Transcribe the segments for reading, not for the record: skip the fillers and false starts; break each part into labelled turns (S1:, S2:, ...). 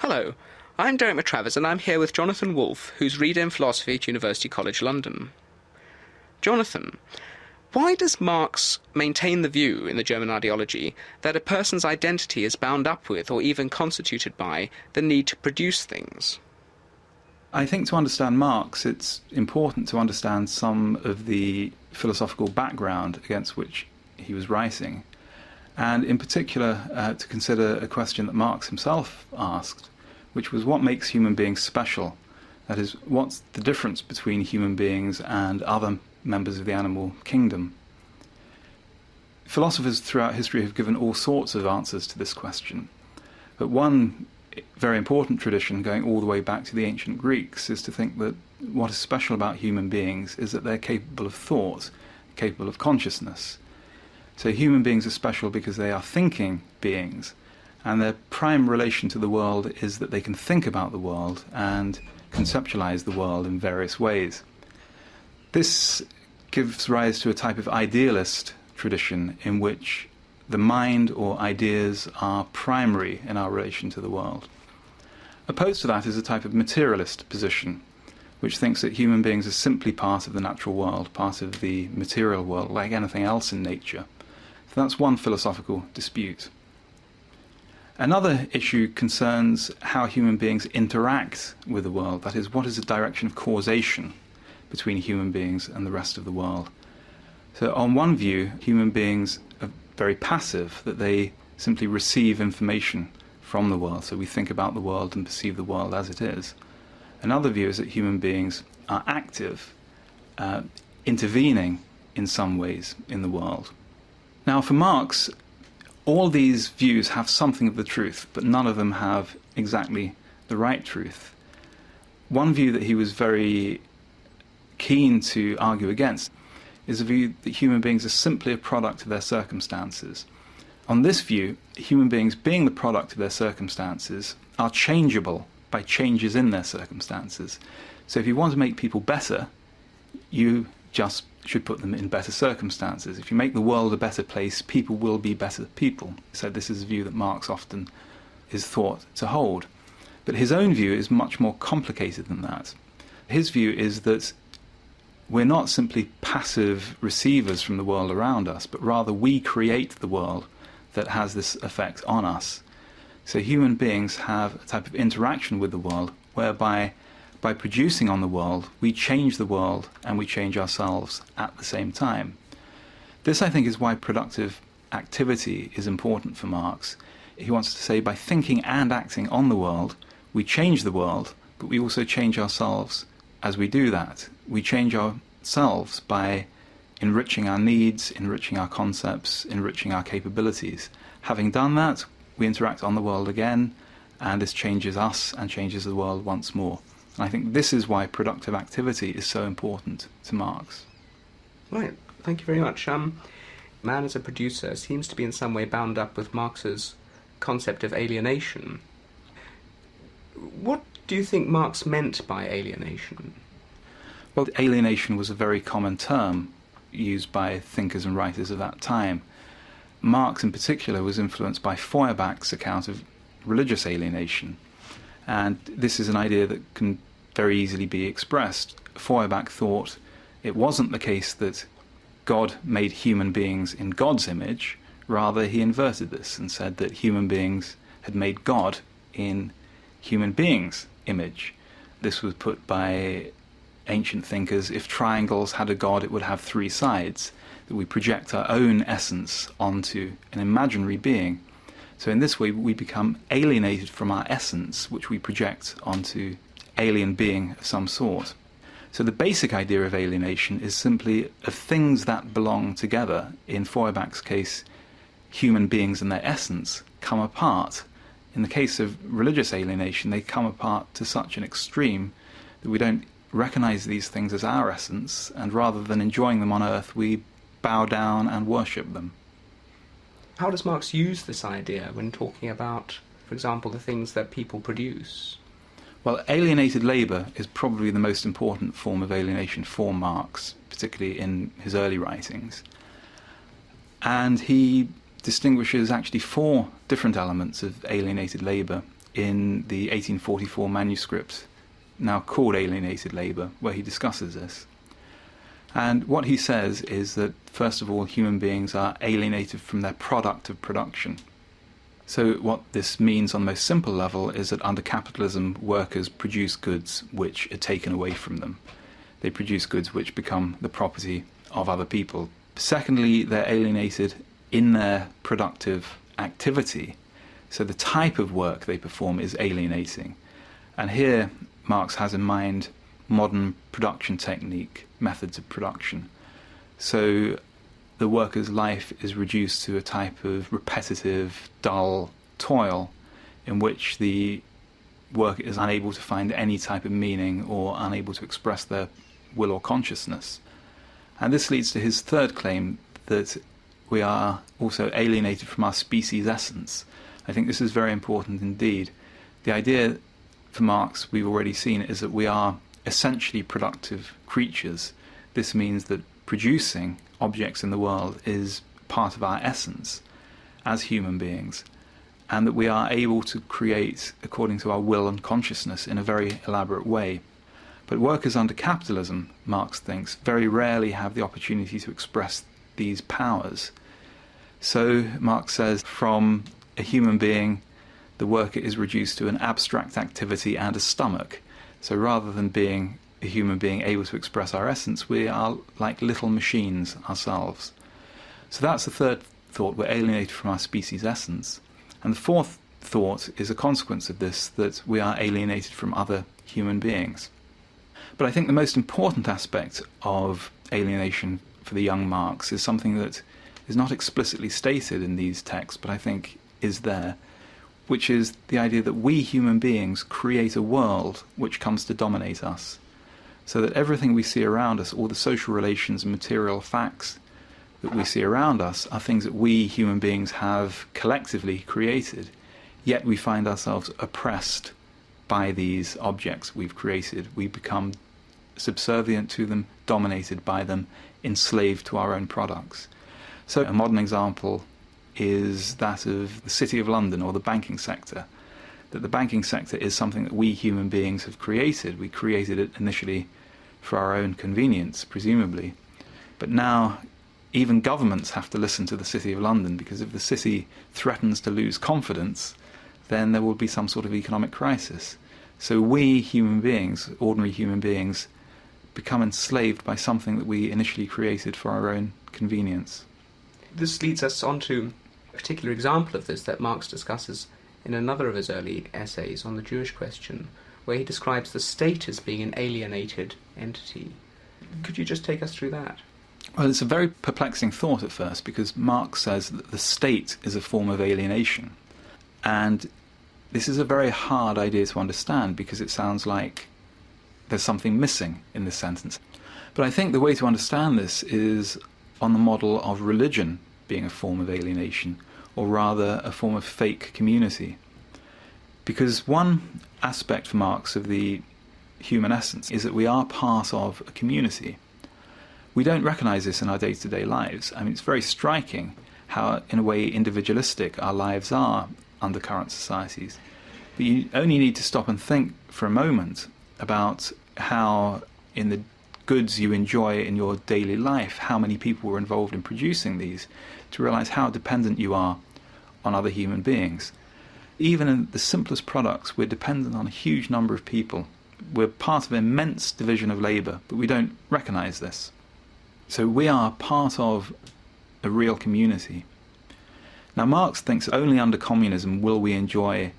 S1: Hello, I'm Derek Matravers and I'm here with Jonathan Wolff, who's Reader in Philosophy at University College London. Jonathan, why does Marx maintain the view in the German ideology that a person's identity is bound up with, or even constituted by, the need to produce things?
S2: I think to understand Marx, it's important to understand some of the philosophical background against which he was writing, and in particular to consider a question that Marx himself asked, which was what makes human beings special? That is, what's the difference between human beings and other members of the animal kingdom? Philosophers throughout history have given all sorts of answers to this question, but one very important tradition going all the way back to the ancient Greeks is to think that what is special about human beings is that they're capable of thought, capable of consciousness. So human beings are special because they are thinking beings, and their prime relation to the world is that they can think about the world and conceptualize the world in various ways. This gives rise to a type of idealist tradition in which the mind or ideas are primary in our relation to the world. Opposed to that is a type of materialist position, which thinks that human beings are simply part of the natural world, part of the material world, like anything else in nature. So that's one philosophical dispute. Another issue concerns how human beings interact with the world. That is, what is the direction of causation between human beings and the rest of the world? So on one view, human beings are very passive, that they simply receive information from the world. So we think about the world and perceive the world as it is. Another view is that human beings are active, intervening in some ways in the world. Now for Marx, all these views have something of the truth, but none of them have exactly the right truth. One view that he was very keen to argue against is the view that human beings are simply a product of their circumstances. On this view, human beings, being the product of their circumstances, are changeable by changes in their circumstances. So if you want to make people better, you just should put them in better circumstances. If you make the world a better place, people will be better people. So this is a view that Marx often is thought to hold. But his own view is much more complicated than that. His view is that we're not simply passive receivers from the world around us, but rather we create the world that has this effect on us. So human beings have a type of interaction with the world whereby by producing on the world, we change the world and we change ourselves at the same time. This, I think, is why productive activity is important for Marx. He wants to say by thinking and acting on the world, we change the world, but we also change ourselves as we do that. We change ourselves by enriching our needs, enriching our concepts, enriching our capabilities. Having done that, we interact on the world again, and this changes us and changes the world once more. And I think this is why productive activity is so important to Marx.
S1: Right, thank you very much. Man as a producer seems to be in some way bound up with Marx's concept of alienation. What do you think Marx meant by alienation?
S2: Well, alienation was a very common term used by thinkers and writers of that time. Marx in particular was influenced by Feuerbach's account of religious alienation. And this is an idea that can very easily be expressed. Feuerbach thought it wasn't the case that God made human beings in God's image, rather he inverted this and said that human beings had made God in human beings' image. This was put by ancient thinkers: if triangles had a god, it would have three sides, that we project our own essence onto an imaginary being. So in this way we become alienated from our essence, which we project onto alien being of some sort. So the basic idea of alienation is simply of things that belong together. In Feuerbach's case, human beings and their essence come apart. In the case of religious alienation, they come apart to such an extreme that we don't recognize these things as our essence, and rather than enjoying them on earth, we bow down and worship them.
S1: How does Marx use this idea when talking about, for example, the things that people produce?
S2: Well, alienated labor is probably the most important form of alienation for Marx, particularly in his early writings. And he distinguishes actually four different elements of alienated labor. in the 1844 manuscript, now called Alienated Labor, where he discusses this. And what he says is that, first of all, human beings are alienated from their product of production. So what this means on the most simple level is that under capitalism, workers produce goods which are taken away from them. They produce goods which become the property of other people. Secondly, they're alienated in their productive activity. So the type of work they perform is alienating. And here Marx has in mind modern production technique, methods of production. So the worker's life is reduced to a type of repetitive, dull toil in which the worker is unable to find any type of meaning or unable to express their will or consciousness. And this leads to his third claim, that we are also alienated from our species essence. I think this is very important indeed. The idea for Marx, we've already seen, is that we are essentially productive creatures. This means that producing objects in the world is part of our essence as human beings, and that we are able to create according to our will and consciousness in a very elaborate way. But workers under capitalism, Marx thinks, very rarely have the opportunity to express these powers. So Marx says, from a human being, the worker is reduced to an abstract activity and a stomach. So rather than being a human being able to express our essence, we are like little machines ourselves. So that's the third thought, we're alienated from our species essence. And the fourth thought is a consequence of this, that we are alienated from other human beings. But I think the most important aspect of alienation for the young Marx is something that is not explicitly stated in these texts, but I think is there, which is the idea that we human beings create a world which comes to dominate us. So that everything we see around us, all the social relations and material facts that we see around us, are things that we human beings have collectively created, yet we find ourselves oppressed by these objects we've created. We become subservient to them, dominated by them, enslaved to our own products. So a modern example is that of the City of London or the banking sector. That the banking sector is something that we human beings have created. We created it initially for our own convenience, presumably. But now even governments have to listen to the City of London, because if the city threatens to lose confidence, then there will be some sort of economic crisis. So we human beings, ordinary human beings, become enslaved by something that we initially created for our own convenience.
S1: This leads us on to a particular example of this that Marx discusses in another of his early essays on the Jewish question, where he describes the state as being an alienated entity. Could you just take us through that?
S2: Well, it's a very perplexing thought at first, because Marx says that the state is a form of alienation. And this is a very hard idea to understand, because it sounds like there's something missing in this sentence. But I think the way to understand this is on the model of religion being a form of alienation, or rather a form of fake community. Because one aspect for Marx of the human essence is that we are part of a community. We don't recognise this in our day-to-day lives. I mean, it's very striking how, in a way, individualistic our lives are under current societies. But you only need to stop and think for a moment about how, in the goods you enjoy in your daily life, how many people were involved in producing these, to realise how dependent you are on other human beings. Even in the simplest products, we're dependent on a huge number of people. We're part of an immense division of labour, but we don't recognise this. So we are part of a real community. Now, Marx thinks only under communism will we enjoy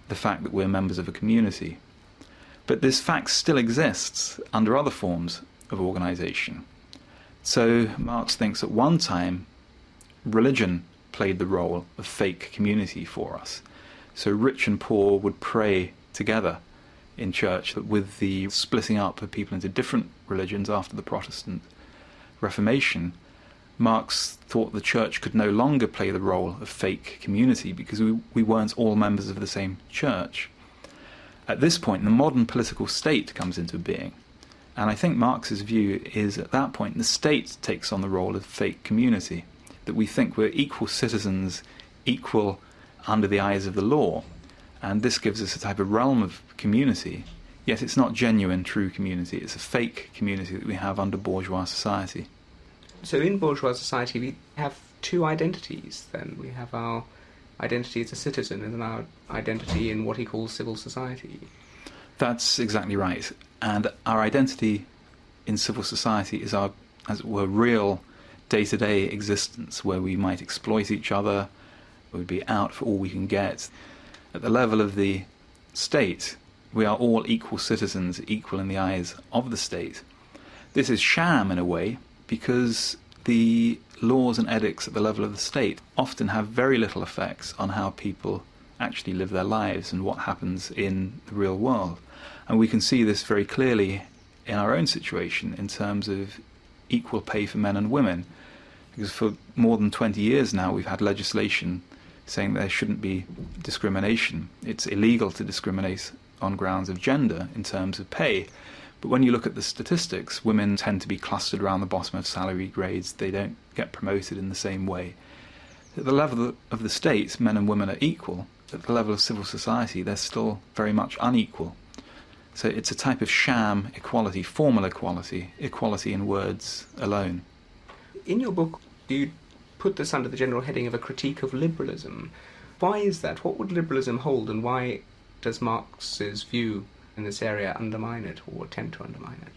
S2: the fact that we're members of a community. But this fact still exists under other forms of organisation. So Marx thinks at one time religion played the role of fake community for us. So rich and poor would pray together in church. With the splitting up of people into different religions after the Protestant Reformation, Marx thought the church could no longer play the role of fake community, because we weren't all members of the same church. At this point, the modern political state comes into being. And I think Marx's view is, at that point, the state takes on the role of fake community, that we think we're equal citizens, equal under the eyes of the law. And this gives us a type of realm of community, yet it's not genuine, true community. It's a fake community that we have under bourgeois society.
S1: So in bourgeois society we have two identities then. We have our identity as a citizen and then our identity in what he calls civil society.
S2: That's exactly right. And our identity in civil society is our, as it were, real day-to-day existence, where we might exploit each other, we'd be out for all we can get. At the level of the state, we are all equal citizens, equal in the eyes of the state. This is sham in a way, because the laws and edicts at the level of the state often have very little effects on how people actually live their lives and what happens in the real world. And we can see this very clearly in our own situation in terms of equal pay for men and women, because for more than 20 years now we've had legislation saying there shouldn't be discrimination. It's illegal to discriminate on grounds of gender in terms of pay. But when you look at the statistics, women tend to be clustered around the bottom of salary grades. They don't get promoted in the same way. At the level of the state, men and women are equal. At the level of civil society, they're still very much unequal. So it's a type of sham equality, formal equality, equality in words alone.
S1: In your book, you put this under the general heading of a critique of liberalism. Why is that? What would liberalism hold, and why does Marx's view in this area undermine it, or attempt to undermine it?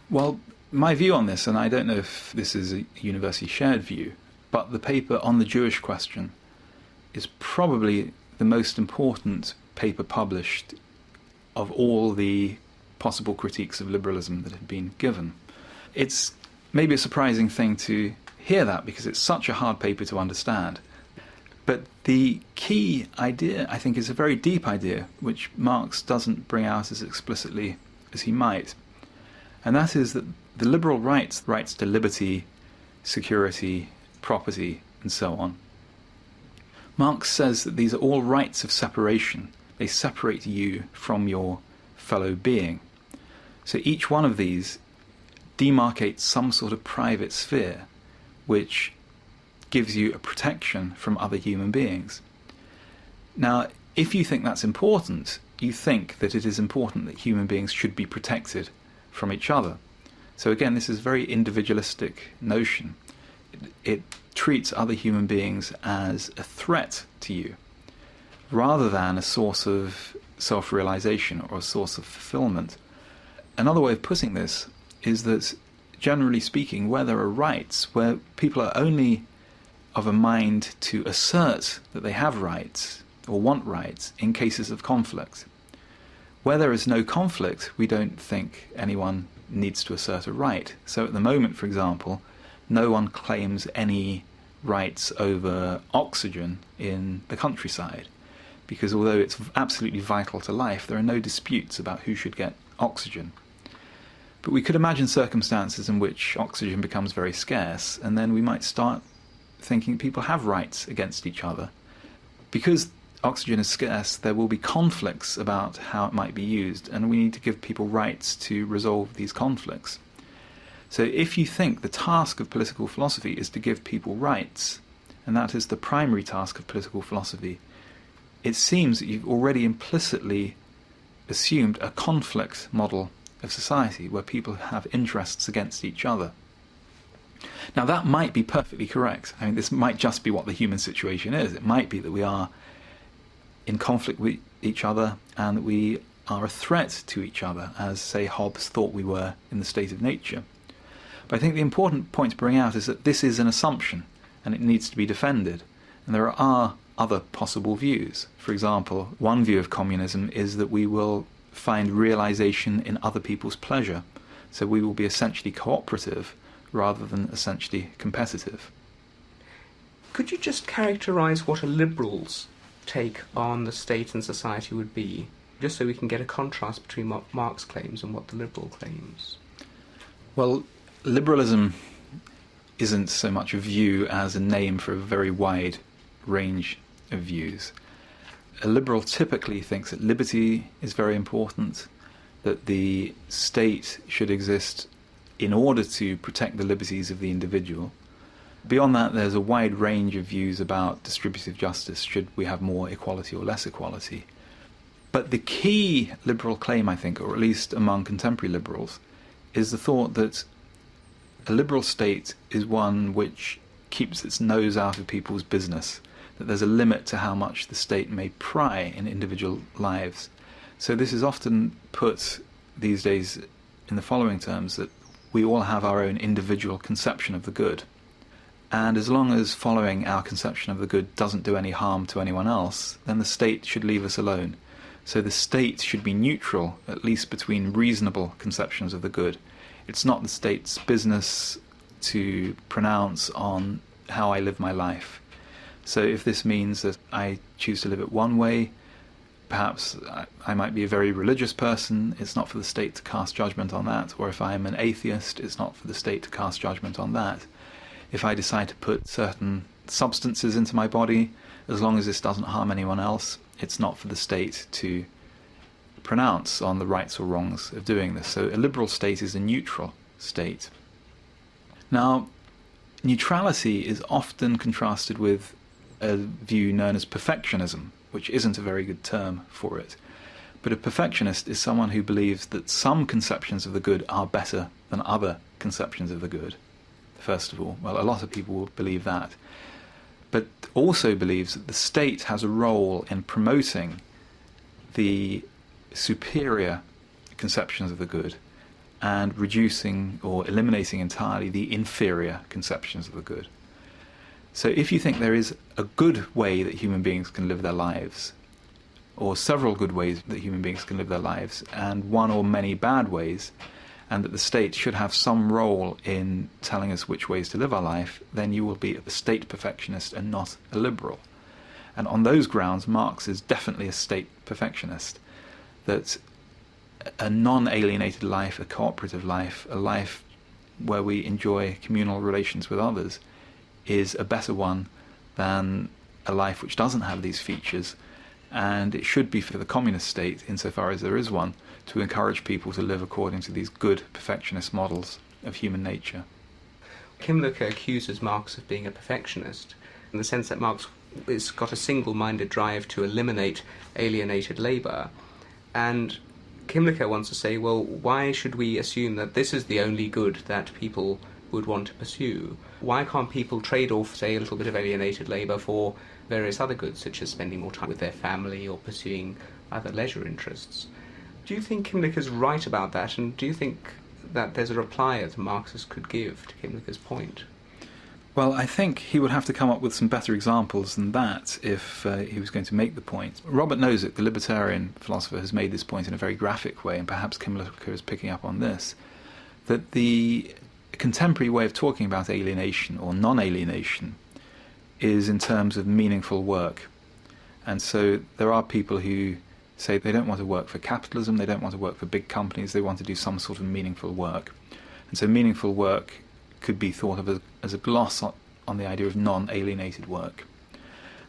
S2: Well, my view on this, and I don't know if this is a universally shared view, but the paper on the Jewish question is probably the most important paper published of all the possible critiques of liberalism that have been given. It's maybe a surprising thing to hear that, because it's such a hard paper to understand. But the key idea, I think, is a very deep idea, which Marx doesn't bring out as explicitly as he might. And that is that the liberal rights to liberty, security, property, and so on, Marx says that these are all rights of separation. They separate you from your fellow being. So each one of these demarcates some sort of private sphere, which gives you a protection from other human beings. Now, if you think that's important, you think that it is important that human beings should be protected from each other. So again, this is a very individualistic notion. It treats other human beings as a threat to you, rather than a source of self-realization or a source of fulfillment. Another way of putting this is that, generally speaking, where there are rights, where people are only of a mind to assert that they have rights or want rights in cases of conflict. Where there is no conflict, we don't think anyone needs to assert a right. So at the moment, for example, no one claims any rights over oxygen in the countryside, because although it's absolutely vital to life, there are no disputes about who should get oxygen. But we could imagine circumstances in which oxygen becomes very scarce, and then we might start thinking people have rights against each other. Because oxygen is scarce, there will be conflicts about how it might be used, and we need to give people rights to resolve these conflicts. So if you think the task of political philosophy is to give people rights, and that is the primary task of political philosophy, it seems that you've already implicitly assumed a conflict model of society where people have interests against each other. Now that might be perfectly correct. I mean, this might just be what the human situation is. It might be that we are in conflict with each other and that we are a threat to each other, as, say, Hobbes thought we were in the state of nature. But I think the important point to bring out is that this is an assumption and it needs to be defended. And there are other possible views. For example, one view of communism is that we will find realization in other people's pleasure. So we will be essentially cooperative rather than essentially competitive.
S1: Could you just characterize what a liberal's take on the state and society would be, just so we can get a contrast between what Marx claims and what the liberal claims?
S2: Well, liberalism isn't so much a view as a name for a very wide range of views. A liberal typically thinks that liberty is very important, that the state should exist in order to protect the liberties of the individual. Beyond that, there's a wide range of views about distributive justice. Should we have more equality or less equality? But the key liberal claim, I think, or at least among contemporary liberals, is the thought that a liberal state is one which keeps its nose out of people's business, that there's a limit to how much the state may pry in individual lives. So this is often put these days in the following terms, that we all have our own individual conception of the good. And as long as following our conception of the good doesn't do any harm to anyone else, then the state should leave us alone. So the state should be neutral, at least between reasonable conceptions of the good. It's not the state's business to pronounce on how I live my life. So if this means that I choose to live it one way, perhaps I might be a very religious person, it's not for the state to cast judgment on that. Or if I'm an atheist, it's not for the state to cast judgment on that. If I decide to put certain substances into my body, as long as this doesn't harm anyone else, it's not for the state to pronounce on the rights or wrongs of doing this. So a liberal state is a neutral state. Now, neutrality is often contrasted with a view known as perfectionism, which isn't a very good term for it. But a perfectionist is someone who believes that some conceptions of the good are better than other conceptions of the good, first of all. Well, a lot of people will believe that. But also believes that the state has a role in promoting the superior conceptions of the good and reducing or eliminating entirely the inferior conceptions of the good. So if you think there is a good way that human beings can live their lives, or several good ways that human beings can live their lives, and one or many bad ways, and that the state should have some role in telling us which ways to live our life, then you will be a state perfectionist and not a liberal. And on those grounds, Marx is definitely a state perfectionist, that a non-alienated life, a cooperative life, a life where we enjoy communal relations with others, is a better one than a life which doesn't have these features, and it should be for the communist state, insofar as there is one, to encourage people to live according to these good perfectionist models of human nature.
S1: Kimlicke accuses Marx of being a perfectionist, in the sense that Marx has got a single-minded drive to eliminate alienated labour, and Kimlicke wants to say, well, why should we assume that this is the only good that people would want to pursue? Why can't people trade off, say, a little bit of alienated labour for various other goods, such as spending more time with their family or pursuing other leisure interests? Do you think Kimlicke's right about that, and do you think that there's a reply that Marxists could give to Kimlicke's point?
S2: Well, I think he would have to come up with some better examples than that if he was going to make the point. Robert Nozick, the libertarian philosopher, has made this point in a very graphic way, and perhaps Kimlicke is picking up on this, that the contemporary way of talking about alienation or non-alienation is in terms of meaningful work. And so there are people who say they don't want to work for capitalism, they don't want to work for big companies, they want to do some sort of meaningful work. And so meaningful work could be thought of as a gloss on the idea of non-alienated work.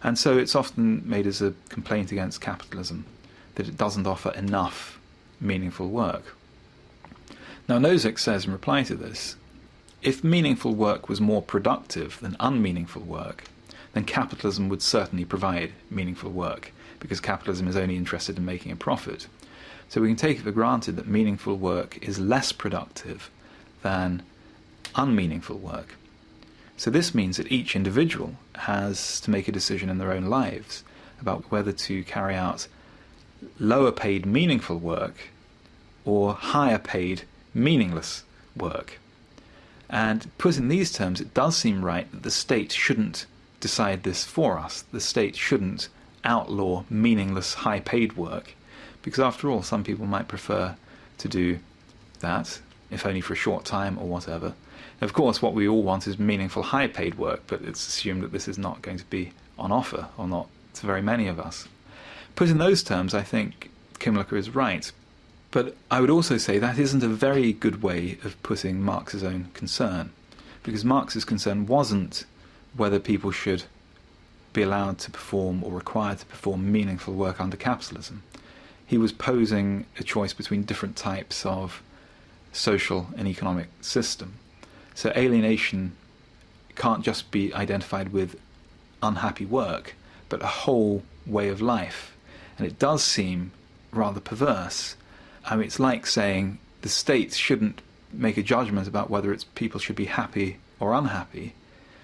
S2: And so it's often made as a complaint against capitalism, that it doesn't offer enough meaningful work. Now Nozick says in reply to this, if meaningful work was more productive than unmeaningful work, then capitalism would certainly provide meaningful work, because capitalism is only interested in making a profit. So we can take it for granted that meaningful work is less productive than unmeaningful work. So this means that each individual has to make a decision in their own lives about whether to carry out lower paid meaningful work or higher paid meaningless work. And put in these terms, it does seem right that the state shouldn't decide this for us. The state shouldn't outlaw meaningless high-paid work, because after all, some people might prefer to do that, if only for a short time or whatever. Of course, what we all want is meaningful high-paid work, but it's assumed that this is not going to be on offer, or not to very many of us. Put in those terms, I think Kimlicke is right. But I would also say that isn't a very good way of putting Marx's own concern, because Marx's concern wasn't whether people should be allowed to perform or required to perform meaningful work under capitalism. He was posing a choice between different types of social and economic system. So alienation can't just be identified with unhappy work, but a whole way of life. And it does seem rather perverse. I mean, it's like saying the state shouldn't make a judgment about whether its people should be happy or unhappy,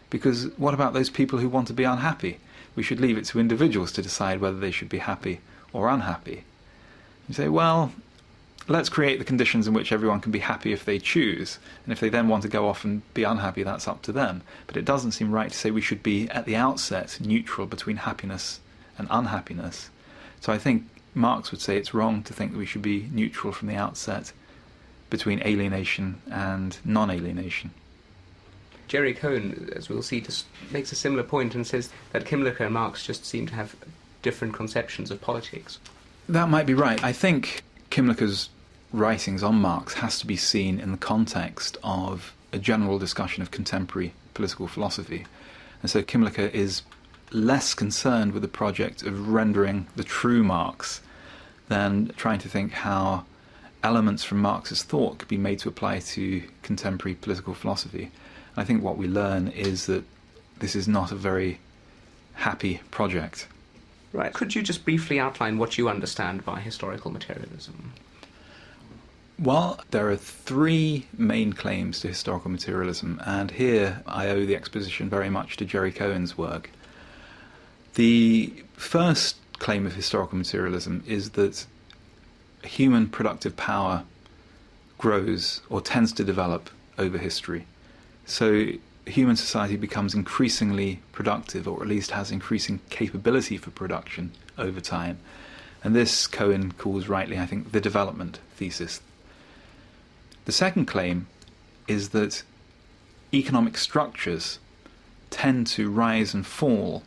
S2: because what about those people who want to be unhappy? We should leave it to individuals to decide whether they should be happy or unhappy. You say, well, let's create the conditions in which everyone can be happy if they choose, and if they then want to go off and be unhappy, that's up to them. But it doesn't seem right to say we should be, at the outset, neutral between happiness and unhappiness. So I think Marx would say it's wrong to think that we should be neutral from the outset between alienation and non-alienation.
S1: Jerry Cohen, as we'll see, just makes a similar point and says that Kimlicka and Marx just seem to have different conceptions of politics.
S2: That might be right. I think Kimlicka's writings on Marx has to be seen in the context of a general discussion of contemporary political philosophy. And so Kimlicka is less concerned with the project of rendering the true Marx than trying to think how elements from Marx's thought could be made to apply to contemporary political philosophy. And I think what we learn is that this is not a very happy project.
S1: Right. Could you just briefly outline what you understand by historical materialism?
S2: Well, there are three main claims to historical materialism, and here I owe the exposition very much to Jerry Cohen's work. The first claim of historical materialism is that human productive power grows or tends to develop over history. So human society becomes increasingly productive, or at least has increasing capability for production over time. And this Cohen calls rightly, I think, the development thesis. The second claim is that economic structures tend to rise and fall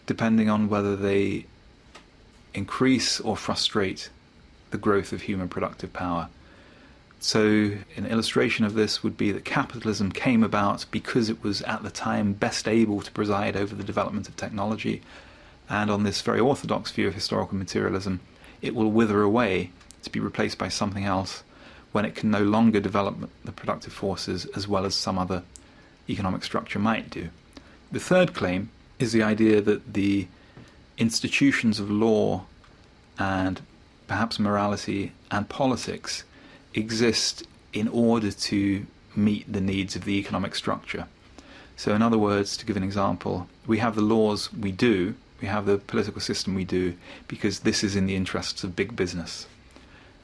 S2: depending on whether they increase or frustrate the growth of human productive power. So an illustration of this would be that capitalism came about because it was at the time best able to preside over the development of technology, and on this very orthodox view of historical materialism, it will wither away to be replaced by something else when it can no longer develop the productive forces as well as some other economic structure might do. The third claim is the idea that the institutions of law and perhaps morality and politics exist in order to meet the needs of the economic structure. So in other words, to give an example, we have the laws we do, we have the political system we do, because this is in the interests of big business.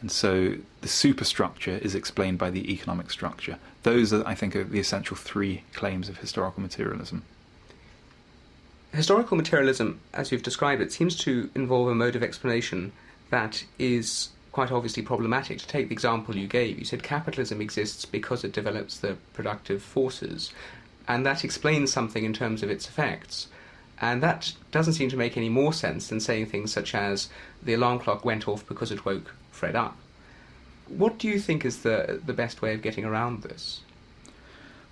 S2: And so the superstructure is explained by the economic structure. Those are, I think, are the essential three claims of historical materialism.
S1: Historical materialism, as you've described it, seems to involve a mode of explanation that is quite obviously problematic. To take the example you gave, you said capitalism exists because it develops the productive forces, and that explains something in terms of its effects. And that doesn't seem to make any more sense than saying things such as the alarm clock went off because it woke Fred up. What do you think is the best way of getting around this?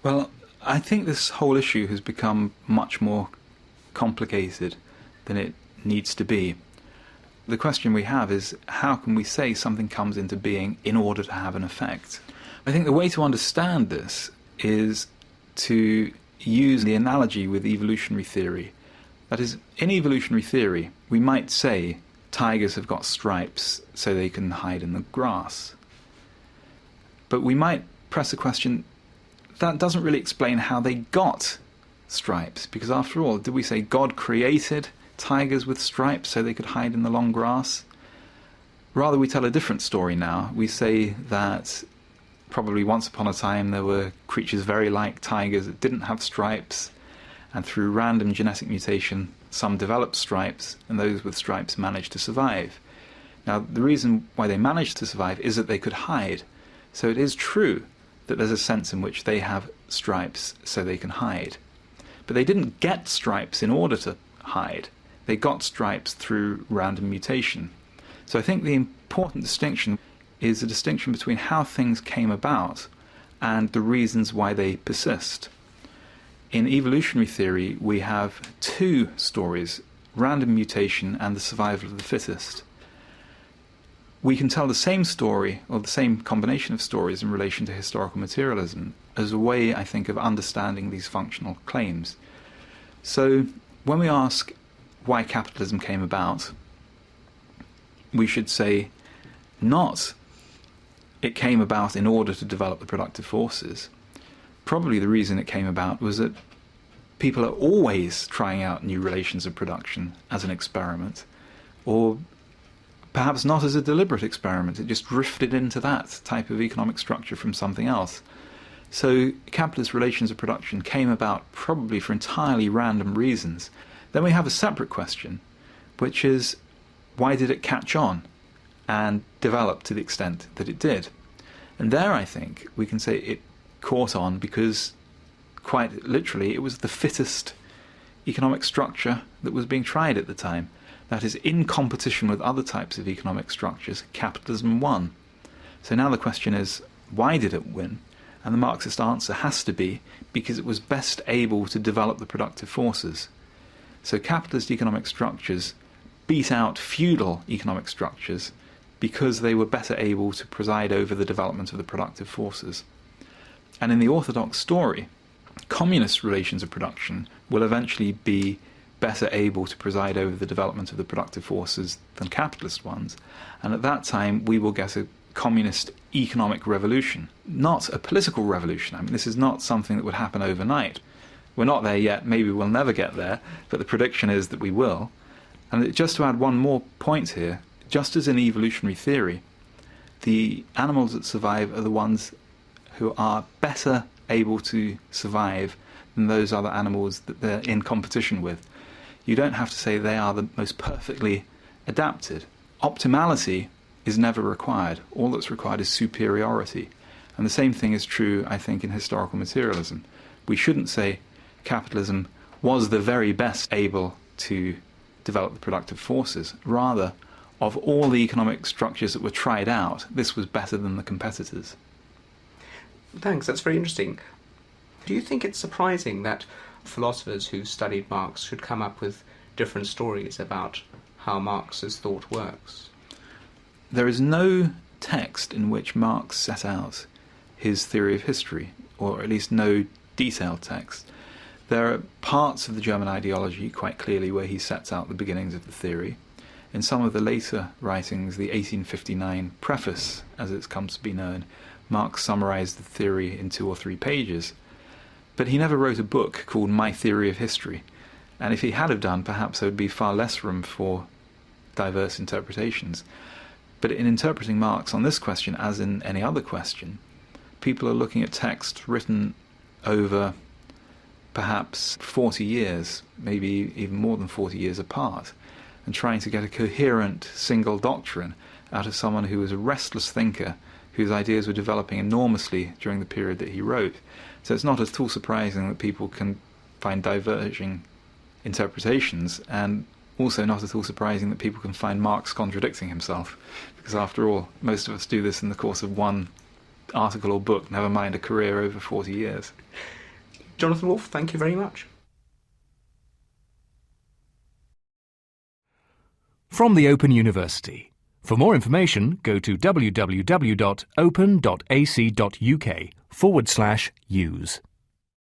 S2: Well, I think this whole issue has become much more complicated than it needs to be. The question we have is, how can we say something comes into being in order to have an effect? I think the way to understand this is to use the analogy with evolutionary theory. That is, in evolutionary theory, we might say tigers have got stripes so they can hide in the grass. But we might press the question, that doesn't really explain how they got stripes, because after all, did we say God created tigers with stripes so they could hide in the long grass? Rather, we tell a different story now. We say that probably once upon a time there were creatures very like tigers that didn't have stripes, and through random genetic mutation some developed stripes, and those with stripes managed to survive. Now, the reason why they managed to survive is that they could hide. So it is true that there's a sense in which they have stripes so they can hide. But they didn't get stripes in order to hide. They got stripes through random mutation. So I think the important distinction is the distinction between how things came about and the reasons why they persist. In evolutionary theory, we have two stories, random mutation and the survival of the fittest. We can tell the same story, or the same combination of stories, in relation to historical materialism as a way, I think, of understanding these functional claims. So when we ask why capitalism came about, we should say not it came about in order to develop the productive forces. Probably the reason it came about was that people are always trying out new relations of production as an experiment, or perhaps not as a deliberate experiment. It just drifted into that type of economic structure from something else. So capitalist relations of production came about probably for entirely random reasons. Then we have a separate question, which is, why did it catch on and develop to the extent that it did? And there, I think, we can say it caught on because, quite literally, it was the fittest economic structure that was being tried at the time. That is, in competition with other types of economic structures, capitalism won. So now the question is, why did it win? And the Marxist answer has to be because it was best able to develop the productive forces. So capitalist economic structures beat out feudal economic structures because they were better able to preside over the development of the productive forces. And in the orthodox story, communist relations of production will eventually be better able to preside over the development of the productive forces than capitalist ones. And at that time, we will get a communist economic revolution, not a political revolution. I mean, this is not something that would happen overnight. We're not there yet, maybe we'll never get there, but the prediction is that we will. And just to add one more point here, just as in evolutionary theory, the animals that survive are the ones who are better able to survive than those other animals that they're in competition with. You don't have to say they are the most perfectly adapted. Optimality is never required. All that's required is superiority. And the same thing is true, I think, in historical materialism. We shouldn't say capitalism was the very best able to develop the productive forces. Rather, of all the economic structures that were tried out, this was better than the competitors.
S1: Thanks, that's very interesting. Do you think it's surprising that philosophers who studied Marx should come up with different stories about how Marx's thought works?
S2: There is no text in which Marx set out his theory of history, or at least no detailed text. There are parts of the German ideology, quite clearly, where he sets out the beginnings of the theory. In some of the later writings, the 1859 preface, as it's come to be known, Marx summarized the theory in 2 or 3 pages. But he never wrote a book called My Theory of History. And if he had have done, perhaps there would be far less room for diverse interpretations. But in interpreting Marx on this question, as in any other question, people are looking at texts written over perhaps 40 years, maybe even more than 40 years apart, and trying to get a coherent single doctrine out of someone who was a restless thinker, whose ideas were developing enormously during the period that he wrote. So it's not at all surprising that people can find diverging interpretations, and also not at all surprising that people can find Marx contradicting himself, because after all, most of us do this in the course of one article or book, never mind a career over 40 years.
S1: Jonathan Wolff, thank you very much.
S3: From the Open University. For more information, go to www.open.ac.uk/use.